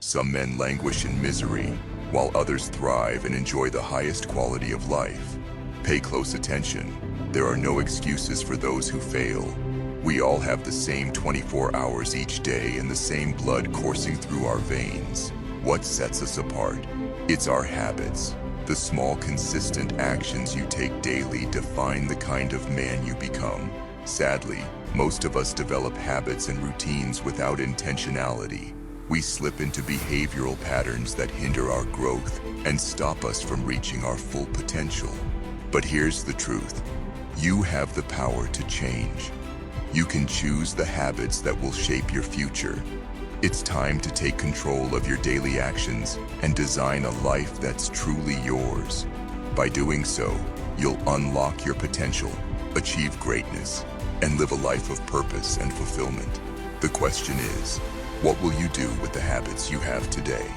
Some men languish in misery, while others thrive and enjoy the highest quality of life. Pay close attention. There are no excuses for those who fail. We all have the same 24 hours each day and the same blood coursing through our veins. What sets us apart? It's our habits. The small, consistent actions you take daily define the kind of man you become. Sadly, most of us develop habits and routines without intentionality. We slip into behavioral patterns that hinder our growth and stop us from reaching our full potential. But here's the truth. You have the power to change. You can choose the habits that will shape your future. It's time to take control of your daily actions and design a life that's truly yours. By doing so, you'll unlock your potential, achieve greatness, and live a life of purpose and fulfillment. The question is, what will you do with the habits you have today?